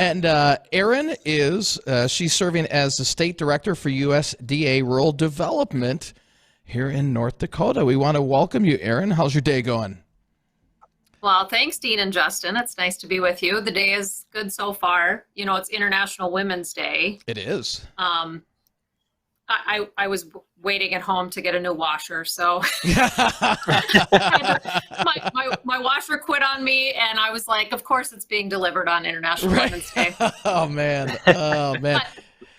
And Erin is, she's serving as the state director for USDA Rural Development here in North Dakota. We want to welcome you, Erin. How's your day going? Well, thanks, Dean and Justin. It's nice to be with you. The day is good so far. You know, it's International Women's Day. It is. I was waiting at home to get a new washer, so my washer quit on me, and I was like, of course it's being delivered on International Women's Day. Oh man, oh man. But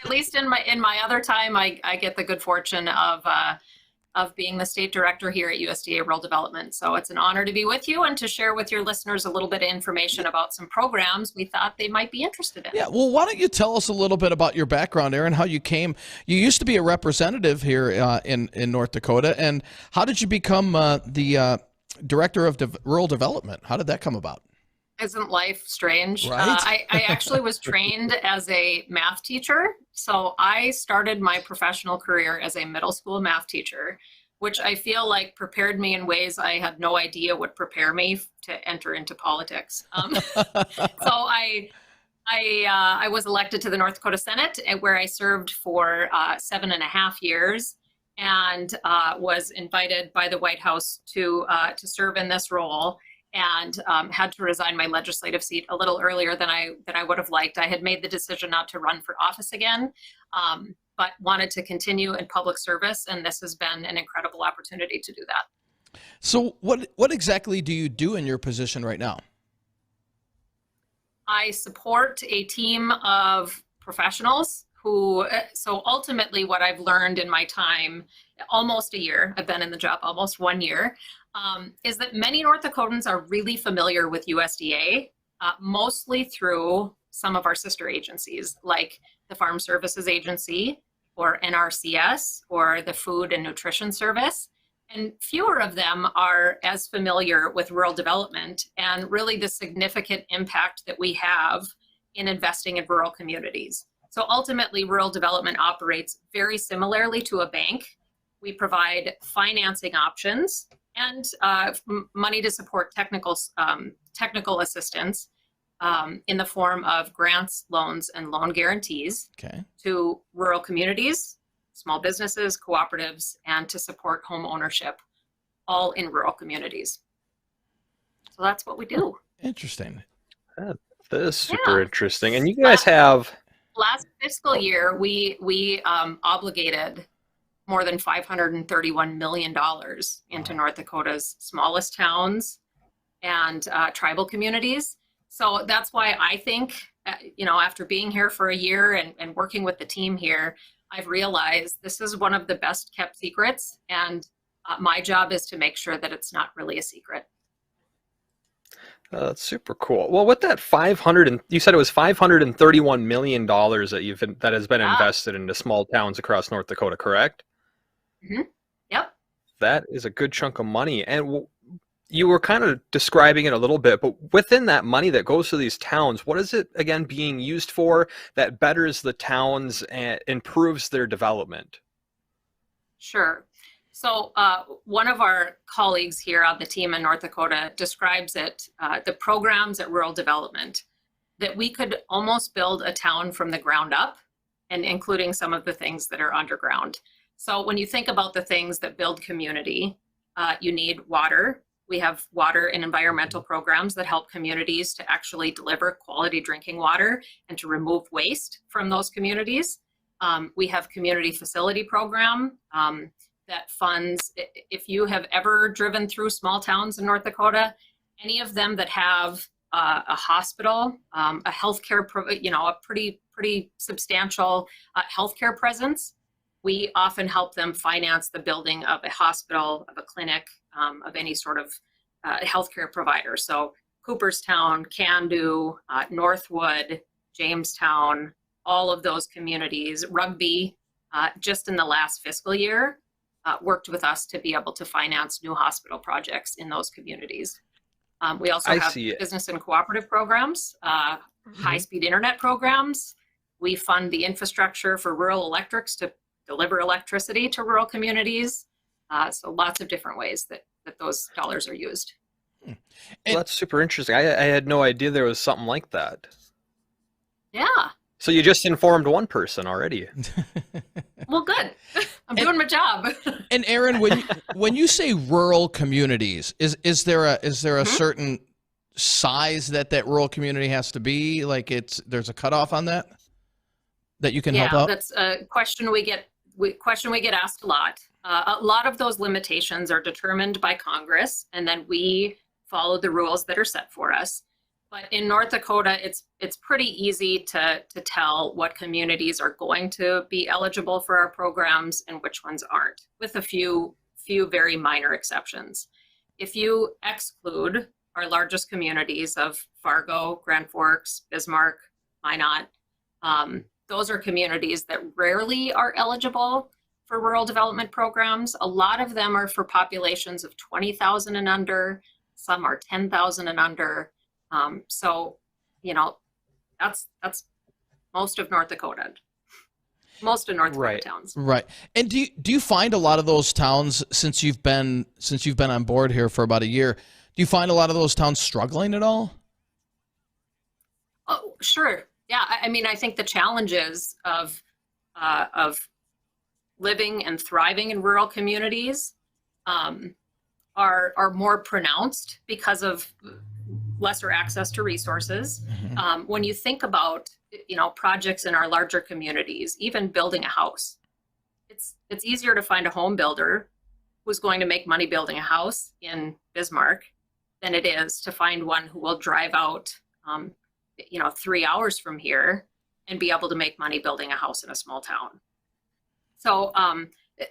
at least in my other time, I get the good fortune of being the state director here at USDA Rural Development. So it's an honor to be with you and to share with your listeners a little bit of information about some programs we thought they might be interested in. Yeah, well, why don't you tell us a little bit about your background, Erin, how you came, you used to be a representative here in North Dakota, and how did you become the director of rural development? How did that come about? Isn't life strange? Right? I actually was trained as a math teacher. So I started my professional career as a middle school math teacher, which I feel like prepared me in ways I had no idea would prepare me to enter into politics. So I was elected to the North Dakota Senate, where I served for 7.5 years, and was invited by the White House to serve in this role. And had to resign my legislative seat a little earlier than I would have liked. I had made the decision not to run for office again, but wanted to continue in public service, and this has been an incredible opportunity to do that. So what exactly do you do in your position right now? I support a team of professionals who, so ultimately what I've learned in my time, almost a year, I've been in the job almost 1 year, is that many North Dakotans are really familiar with USDA, mostly through some of our sister agencies like the Farm Services Agency or NRCS or the Food and Nutrition Service. And fewer of them are as familiar with rural development and really the significant impact that we have in investing in rural communities. So ultimately, rural development operates very similarly to a bank. We provide financing options and money to support technical assistance in the form of grants, loans, and loan guarantees to rural communities, small businesses, cooperatives, and to support home ownership, all in rural communities. So that's what we do. Interesting. That is super interesting. And you guys have... Last fiscal year, we obligated more than $531 million into North Dakota's smallest towns and tribal communities. So that's why I think, after being here for a year and working with the team here, I've realized this is one of the best kept secrets. And my job is to make sure that it's not really a secret. That's super cool. Well, with that you said it was $531 million that has been invested into small towns across North Dakota, correct? Mm-hmm. Yep. That is a good chunk of money. And you were kind of describing it a little bit, but within that money that goes to these towns, what is it, again, being used for that betters the towns and improves their development? Sure. So one of our colleagues here on the team in North Dakota describes it, the programs at rural development, that we could almost build a town from the ground up, and including some of the things that are underground. So when you think about the things that build community, you need water. We have water and environmental programs that help communities to actually deliver quality drinking water and to remove waste from those communities. We have community facility program that funds, if you have ever driven through small towns in North Dakota, any of them that have a hospital, a healthcare, a pretty substantial healthcare presence, we often help them finance the building of a hospital, of a clinic, of any sort of healthcare provider. So Cooperstown, Candu, Northwood, Jamestown, all of those communities, Rugby, just in the last fiscal year, worked with us to be able to finance new hospital projects in those communities. We also have business and cooperative programs, high-speed internet programs. We fund the infrastructure for rural electrics to deliver electricity to rural communities. So lots of different ways that those dollars are used. Well, that's super interesting. I had no idea there was something like that. So you just informed one person already. Well, good. I'm doing my job. And Aaron, when you say rural communities, is there a certain size that rural community has to be? Like there's a cutoff on that you can help out? Yeah, that's a question we get asked a lot. A lot of those limitations are determined by Congress, and then we follow the rules that are set for us. But in North Dakota, it's pretty easy to tell what communities are going to be eligible for our programs and which ones aren't, with a few very minor exceptions. If you exclude our largest communities of Fargo, Grand Forks, Bismarck, Minot, those are communities that rarely are eligible for rural development programs. A lot of them are for populations of 20,000 and under. Some are 10,000 and under. So, that's most of North Dakota. Most of North Dakota towns. Right. And do you find a lot of those towns, since you've been on board here for about a year, do you find a lot of those towns struggling at all? Oh, sure. Yeah. I mean, I think the challenges of living and thriving in rural communities are more pronounced because of lesser access to resources. Mm-hmm. When you think about, projects in our larger communities, even building a house, it's easier to find a home builder who's going to make money building a house in Bismarck than it is to find one who will drive out, 3 hours from here and be able to make money building a house in a small town. So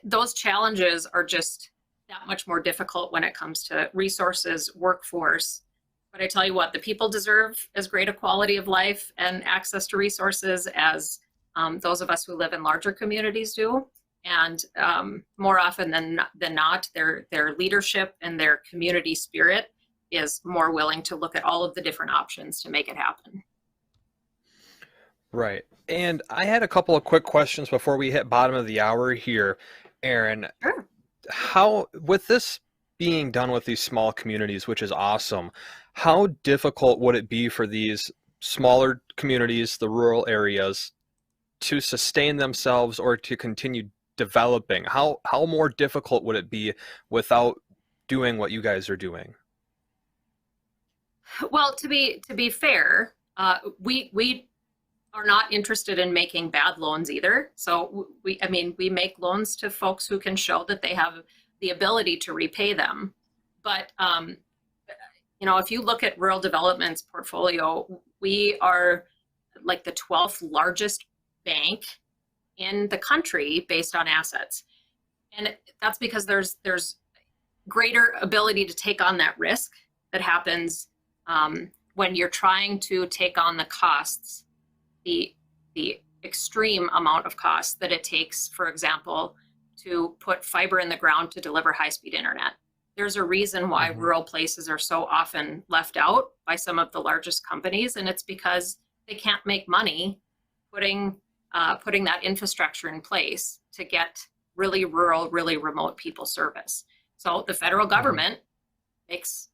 those challenges are just that much more difficult when it comes to resources, workforce. But I tell you what, the people deserve as great a quality of life and access to resources as those of us who live in larger communities do. And more often than not, their leadership and their community spirit is more willing to look at all of the different options to make it happen. Right. And I had a couple of quick questions before we hit bottom of the hour here, Aaron. Sure. How, with this being done with these small communities, which is awesome, how difficult would it be for these smaller communities, the rural areas, to sustain themselves or to continue developing? How more difficult would it be without doing what you guys are doing? Well, to be fair, we are not interested in making bad loans either. So we make loans to folks who can show that they have the ability to repay them. But if you look at rural development's portfolio, we are like the 12th largest bank in the country based on assets. And that's because there's greater ability to take on that risk that happens when you're trying to take on the costs, the extreme amount of costs that it takes, for example, to put fiber in the ground to deliver high-speed internet. There's a reason why rural places are so often left out by some of the largest companies, and it's because they can't make money putting that infrastructure in place to get really rural, really remote people service. So the federal government makes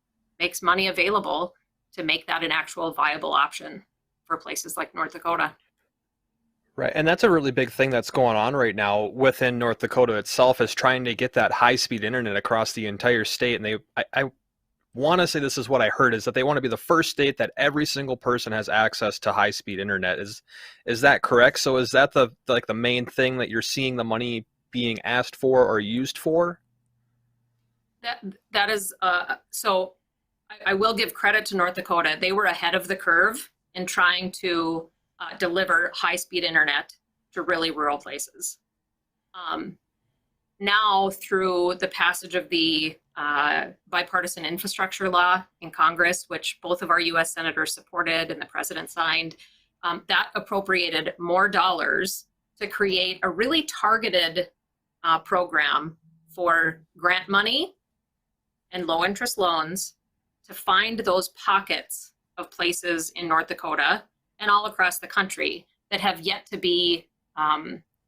money available to make that an actual viable option for places like North Dakota. Right. And that's a really big thing that's going on right now within North Dakota itself, is trying to get that high-speed internet across the entire state. And I want to say, this is what I heard, is that they want to be the first state that every single person has access to high-speed internet. Is that correct? So is that the main thing that you're seeing the money being asked for or used for? That is, so I will give credit to North Dakota. They were ahead of the curve in trying to deliver high-speed internet to really rural places. Now, through the passage of the bipartisan infrastructure law in Congress, which both of our U.S. senators supported and the president signed, that appropriated more dollars to create a really targeted program for grant money and low-interest loans to find those pockets of places in North Dakota and all across the country that have yet to be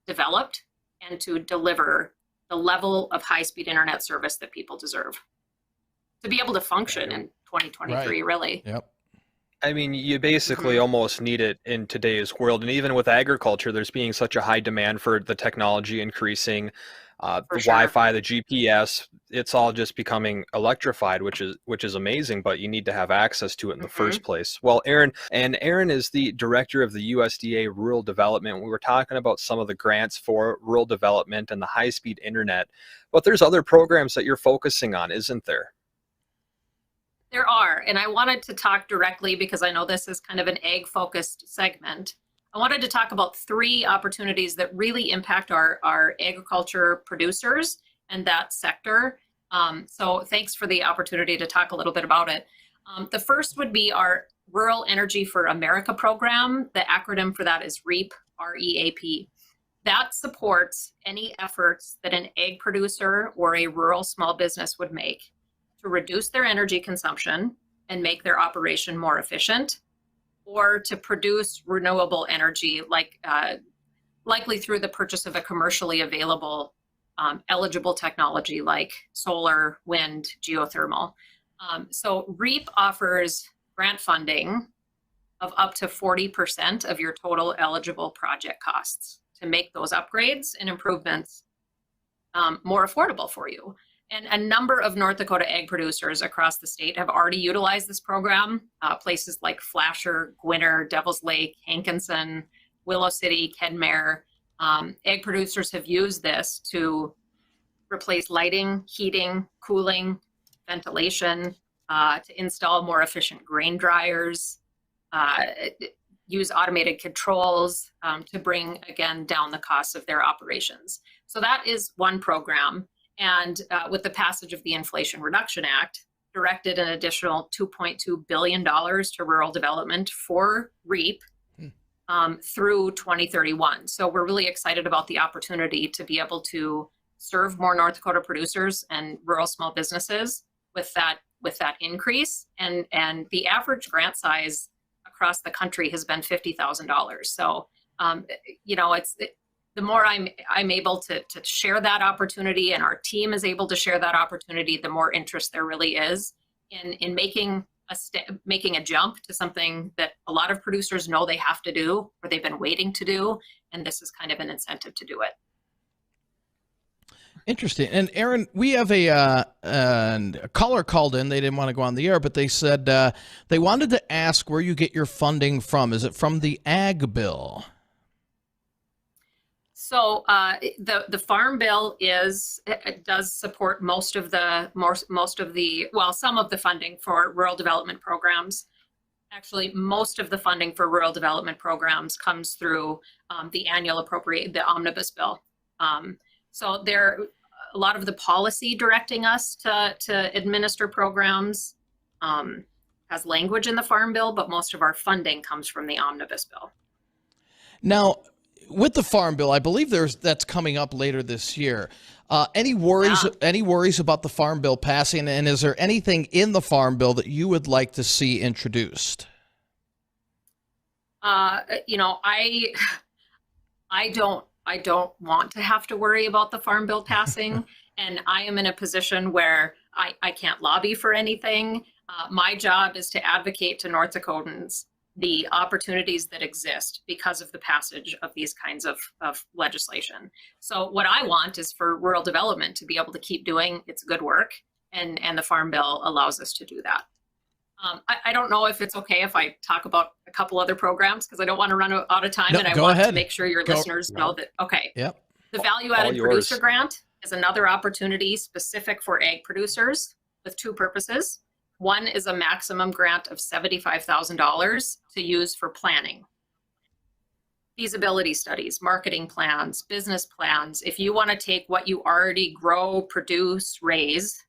developed and to deliver the level of high-speed internet service that people deserve to be able to function in 2023, really. Yep. I mean, you basically Mhm. almost need it in today's world. And even with agriculture, there's being such a high demand for the technology increasing, For the sure. Wi-Fi, the GPS, it's all just becoming electrified, which is amazing, but you need to have access to it in the Mhm. first place. Well, Aaron is the director of the USDA Rural Development. We were talking about some of the grants for rural development and the high-speed internet, but there's other programs that you're focusing on, isn't there? There are, and I wanted to talk directly because I know this is kind of an ag-focused segment. I wanted to talk about three opportunities that really impact our agriculture producers and that sector. So thanks for the opportunity to talk a little bit about it. The first would be our Rural Energy for America program. The acronym for that is REAP, REAP. That supports any efforts that an egg producer or a rural small business would make to reduce their energy consumption and make their operation more efficient, or to produce renewable energy, likely through the purchase of a commercially available eligible technology like solar, wind, geothermal. So REAP offers grant funding of up to 40% of your total eligible project costs to make those upgrades and improvements more affordable for you. And a number of North Dakota ag producers across the state have already utilized this program. Places like Flasher, Gwinner, Devils Lake, Hankinson, Willow City, Kenmare. Ag producers have used this to replace lighting, heating, cooling, ventilation, to install more efficient grain dryers, uh, use automated controls to bring, again, down the costs of their operations. So that is one program. And with the passage of the Inflation Reduction Act, directed an additional $2.2 billion to rural development for REAP through 2031. So we're really excited about the opportunity to be able to serve more North Dakota producers and rural small businesses with that increase. And the average grant size across the country has been $50,000. So the more I'm able to share that opportunity, and our team is able to share that opportunity, the more interest there really is in making a jump to something that a lot of producers know they have to do, or they've been waiting to do, and this is kind of an incentive to do it. Interesting. And Aaron, we have a caller called in. They didn't want to go on the air, but they said they wanted to ask where you get your funding from. Is it from the Ag Bill? So the Farm Bill it does support some of the funding for rural development programs. Actually, most of the funding for rural development programs comes through the omnibus bill. So there, a lot of the policy directing us to administer programs has language in the Farm Bill, but most of our funding comes from the omnibus bill. Now, with the Farm Bill, I believe that's coming up later this year. Any worries? Yeah. Any worries about the Farm Bill passing? And is there anything in the Farm Bill that you would like to see introduced? I don't want to have to worry about the Farm Bill passing, and I am in a position where I can't lobby for anything. My job is to advocate to North Dakotans the opportunities that exist because of the passage of these kinds of legislation. So what I want is for rural development to be able to keep doing its good work, and the Farm Bill allows us to do that. I don't know if it's okay if I talk about a couple other programs, because I don't want to run out of time, No, and I go want ahead. to make sure your listeners know that. Okay. Yep. The Value-Added Producer Grant is another opportunity specific for ag producers with two purposes. One is a maximum grant of $75,000 to use for planning, feasibility studies, marketing plans, business plans. If you want to take what you already grow, produce, raise,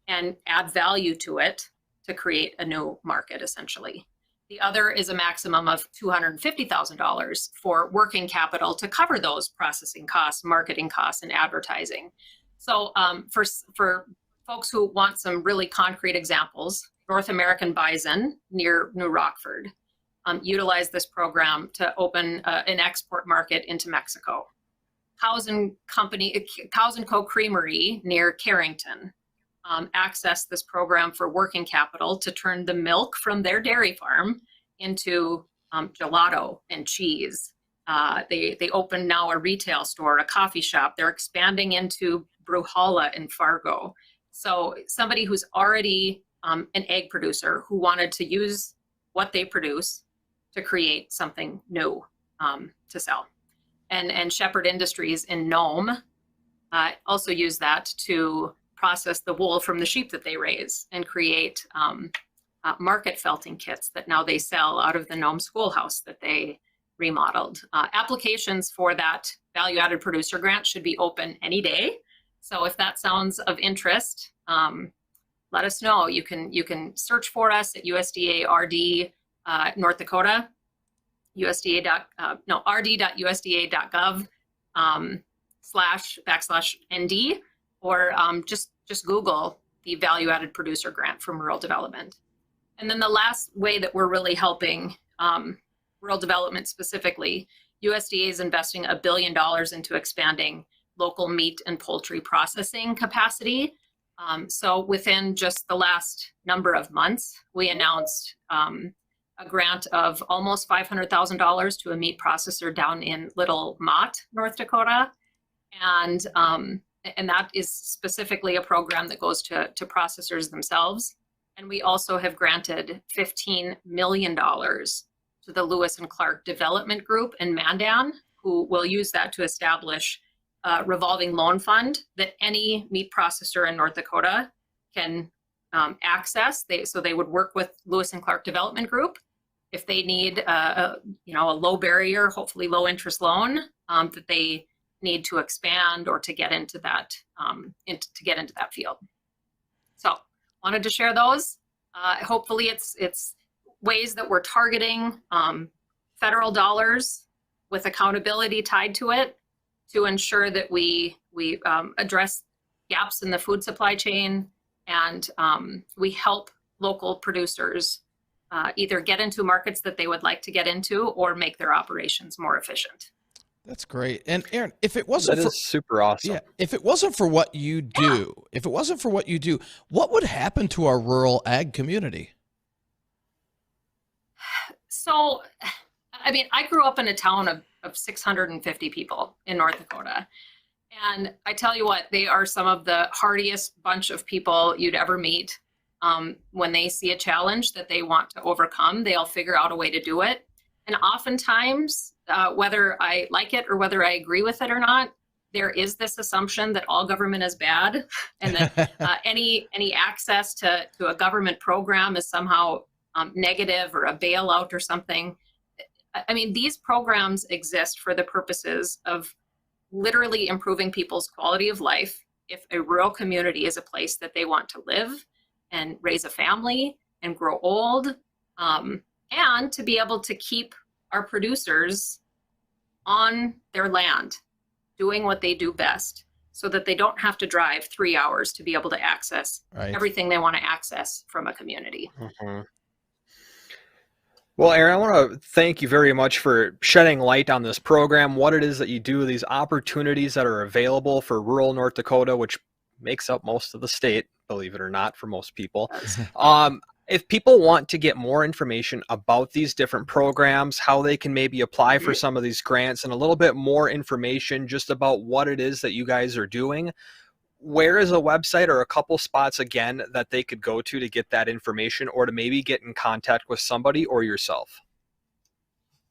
and add value to it to create a new market, essentially. The other is a maximum of $250,000 for working capital to cover those processing costs, marketing costs, and advertising. So for folks who want some really concrete examples, North American Bison near New Rockford utilized this program to open an export market into Mexico. Cows and Co Creamery near Carrington access this program for working capital to turn the milk from their dairy farm into gelato and cheese. They open now a retail store, a coffee shop. They're expanding into Brewhalla in Fargo. So somebody who's already an egg producer who wanted to use what they produce to create something new to sell. And Shepherd Industries in Nome also use that to process the wool from the sheep that they raise and create market felting kits that now they sell out of the Nome schoolhouse that they remodeled. Applications for that value-added producer grant should be open any day. So if that sounds of interest, let us know. You can search for us at USDA RD North Dakota, rd.usda.gov /ND, or just Google the value-added producer grant from rural development. And then the last way that we're really helping rural development specifically, USDA is investing $1 billion into expanding local meat and poultry processing capacity. So within just the last number of months, we announced a grant of almost $500,000 to a meat processor down in Little Mott, North Dakota. And that is specifically a program that goes to processors themselves. And we also have granted $15 million to the Lewis and Clark Development Group in Mandan, who will use that to establish a revolving loan fund that any meat processor in North Dakota can access. So they would work with Lewis and Clark Development Group if they need a low barrier, hopefully low interest loan that they need to expand or to get into that field. So wanted to share those. Hopefully it's ways that we're targeting federal dollars with accountability tied to it to ensure that we address gaps in the food supply chain, and we help local producers either get into markets that they would like to get into or make their operations more efficient. That's great. And Aaron, if it wasn't that is super awesome. Yeah, if it wasn't for what you do, what would happen to our rural ag community? So, I mean, I grew up in a town of 650 people in North Dakota. And I tell you what, they are some of the hardiest bunch of people you'd ever meet. When they see a challenge that they want to overcome, they'll figure out a way to do it. And oftentimes, whether I like it or whether I agree with it or not, there is this assumption that all government is bad, and that any access to a government program is somehow negative or a bailout or something. I mean, these programs exist for the purposes of literally improving people's quality of life if a rural community is a place that they want to live and raise a family and grow old, and to be able to keep our producers on their land doing what they do best, so that they don't have to drive 3 hours to be able to access everything they want to access from a community. Mm-hmm. Well, Aaron, I want to thank you very much for shedding light on this program, what it is that you do, these opportunities that are available for rural North Dakota, which makes up most of the state, believe it or not, for most people. If people want to get more information about these different programs, how they can maybe apply for some of these grants, and a little bit more information just about what it is that you guys are doing, where is a website or a couple spots again that they could go to get that information, or to maybe get in contact with somebody or yourself?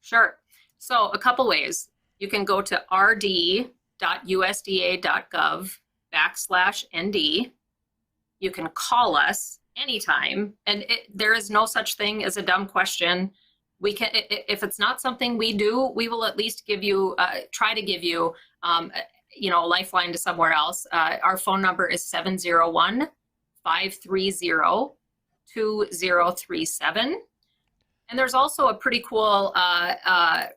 Sure. So a couple ways. You can go to rd.usda.gov /ND. You can call us anytime, and there is no such thing as a dumb question. We can, if it's not something we do, we will at least give you, try to give you, a lifeline to somewhere else. Our phone number is 701-530-2037. And there's also a pretty cool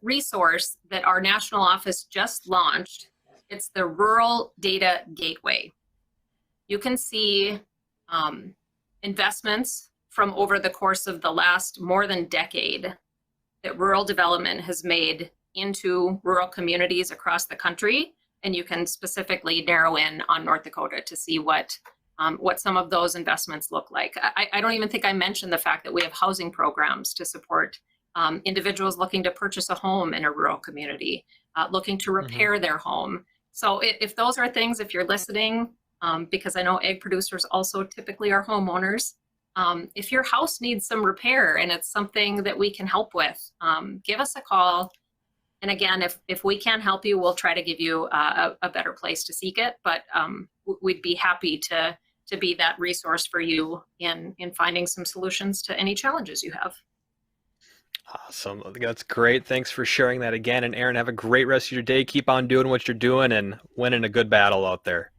resource that our national office just launched. It's the Rural Data Gateway. You can see investments from over the course of the last more than decade that rural development has made into rural communities across the country. And you can specifically narrow in on North Dakota to see what what some of those investments look like. I don't even think I mentioned the fact that we have housing programs to support individuals looking to purchase a home in a rural community, looking to repair their home. So if those are things, if you're listening, because I know egg producers also typically are homeowners, if your house needs some repair and it's something that we can help with, give us a call. And again, if we can't help you, we'll try to give you a better place to seek it. But we'd be happy to be that resource for you in finding some solutions to any challenges you have. Awesome. I think that's great. Thanks for sharing that again. And Aaron, have a great rest of your day. Keep on doing what you're doing and winning a good battle out there.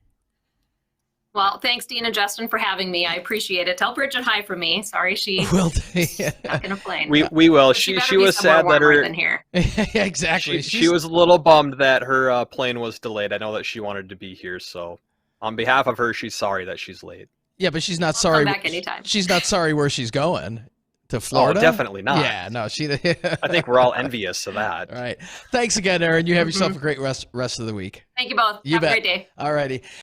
Well, thanks, Dean and Justin, for having me. I appreciate it. Tell Bridget hi for me. Sorry, she's stuck in a plane. We will. She was sad that her than here. Exactly. She was a little bummed that her plane was delayed. I know that she wanted to be here, so on behalf of her, she's sorry that she's late. Yeah, but she's not sorry. Come back anytime. She's not sorry where she's going. To Florida? Oh, definitely not. Yeah, no, she. I think we're all envious of that. All right. Thanks again, Aaron. You have yourself a great rest of the week. Thank you both. You have bet. a great day. All righty.